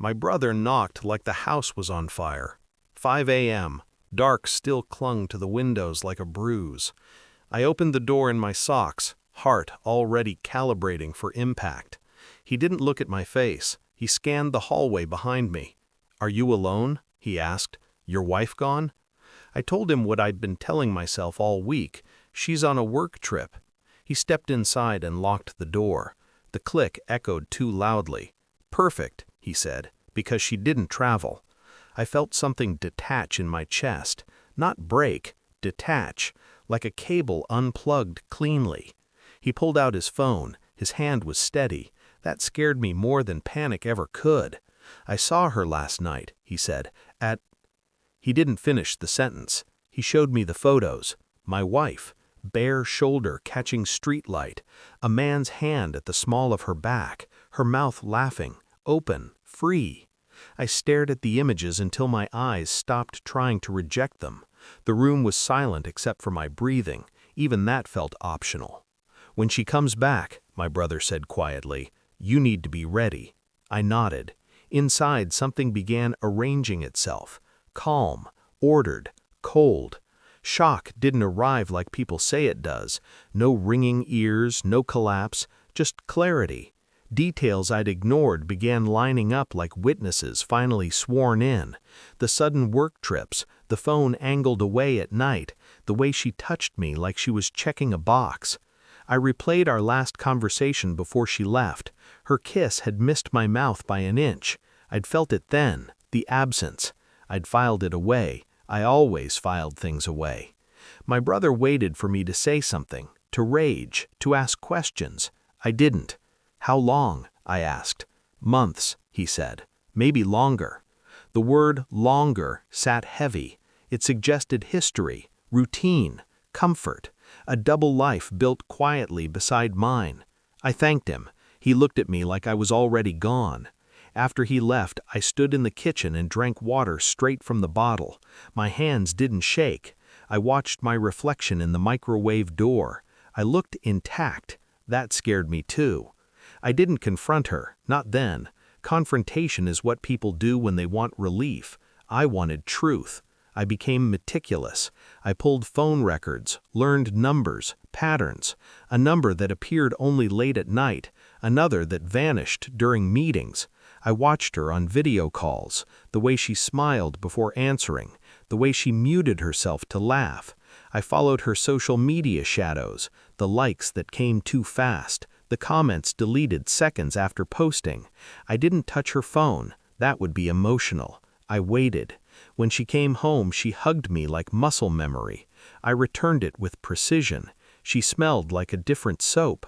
My brother knocked like the house was on fire. 5 a.m. Dark still clung to the windows like a bruise. I opened the door in my socks, heart already calibrating for impact. He didn't look at my face. He scanned the hallway behind me. "Are you alone?" he asked. "Your wife gone?" I told him what I'd been telling myself all week. She's on a work trip. He stepped inside and locked the door. The click echoed too loudly. "Perfect," he said, "because she didn't travel." I felt something detach in my chest. Not break, detach, like a cable unplugged cleanly. He pulled out his phone. His hand was steady. That scared me more than panic ever could. "I saw her last night," he said, "at—" He didn't finish the sentence. He showed me the photos. My wife, bare shoulder catching streetlight, a man's hand at the small of her back, her mouth laughing, open, free. I stared at the images until my eyes stopped trying to reject them. The room was silent except for my breathing. Even that felt optional. "When she comes back," my brother said quietly, "you need to be ready." I nodded. Inside, something began arranging itself. Calm, ordered, cold. Shock didn't arrive like people say it does. No ringing ears, no collapse, just clarity. Details I'd ignored began lining up like witnesses finally sworn in. The sudden work trips, the phone angled away at night, the way she touched me like she was checking a box. I replayed our last conversation before she left. Her kiss had missed my mouth by an inch. I'd felt it then, the absence. I'd filed it away. I always filed things away. My brother waited for me to say something, to rage, to ask questions. I didn't. "How long?" I asked. "Months," he said. "Maybe longer." The word longer sat heavy. It suggested history, routine, comfort, a double life built quietly beside mine. I thanked him. He looked at me like I was already gone. After he left, I stood in the kitchen and drank water straight from the bottle. My hands didn't shake. I watched my reflection in the microwave door. I looked intact. That scared me too. I didn't confront her, not then. Confrontation is what people do when they want relief. I wanted truth. I became meticulous. I pulled phone records, learned numbers, patterns. A number that appeared only late at night, another that vanished during meetings. I watched her on video calls, the way she smiled before answering, the way she muted herself to laugh. I followed her social media shadows, the likes that came too fast, the comments deleted seconds after posting. I didn't touch her phone. That would be emotional. I waited. When she came home, she hugged me like muscle memory. I returned it with precision. She smelled like a different soap.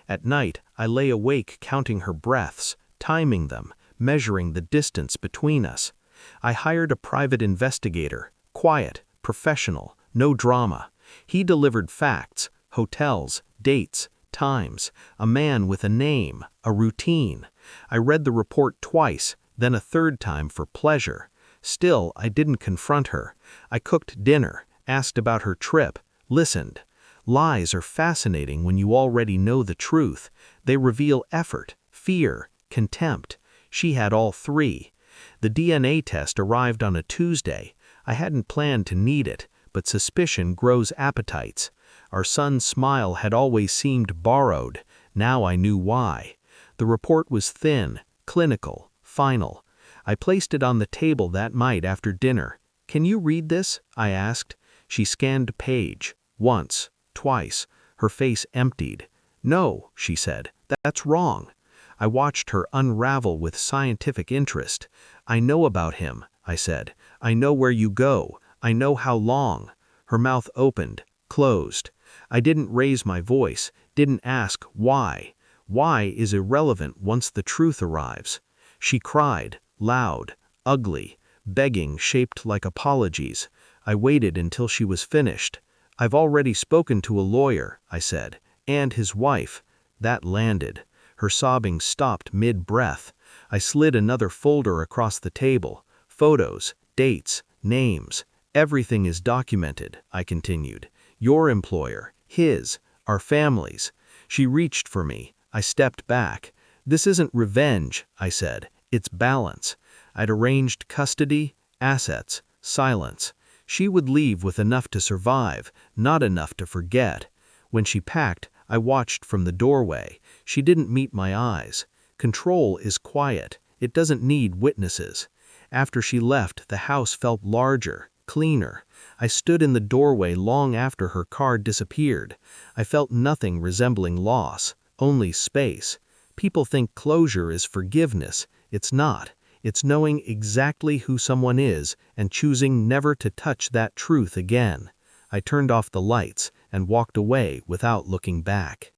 At night, I lay awake counting her breaths, timing them, measuring the distance between us. I hired a private investigator, quiet, professional, no drama. He delivered facts, hotels, dates, times, a man with a name, a routine. I read the report twice, then a third time for pleasure. Still, I didn't confront her. I cooked dinner, asked about her trip, listened. Lies are fascinating when you already know the truth. They reveal effort, fear, contempt. She had all three. The DNA test arrived on a Tuesday. I hadn't planned to need it, but suspicion grows appetites. Our son's smile had always seemed borrowed. Now I knew why. The report was thin, clinical, final. I placed it on the table that night after dinner. "Can you read this?" I asked. She scanned a page. Once, twice. Her face emptied. "No," she said. "That's wrong." I watched her unravel with scientific interest. "I know about him," I said. "I know where you go. I know how long." Her mouth opened, closed. I didn't raise my voice, didn't ask why. Why is irrelevant once the truth arrives. She cried, loud, ugly, begging shaped like apologies. I waited until she was finished. "I've already spoken to a lawyer," I said, "and his wife." That landed. Her sobbing stopped mid-breath. I slid another folder across the table. Photos, dates, names. "Everything is documented," I continued. "Your employer, his, our families." She reached for me. I stepped back. "This isn't revenge," I said. It's balance. I'd arranged custody, assets, silence. She would leave with enough to survive, not enough to forget. When she packed, I watched from the doorway. She didn't meet my eyes. Control is quiet. It doesn't need witnesses. After she left, the house felt larger, cleaner. I stood in the doorway long after her car disappeared. I felt nothing resembling loss, only space. People think closure is forgiveness. It's not. It's knowing exactly who someone is and choosing never to touch that truth again. I turned off the lights and walked away without looking back.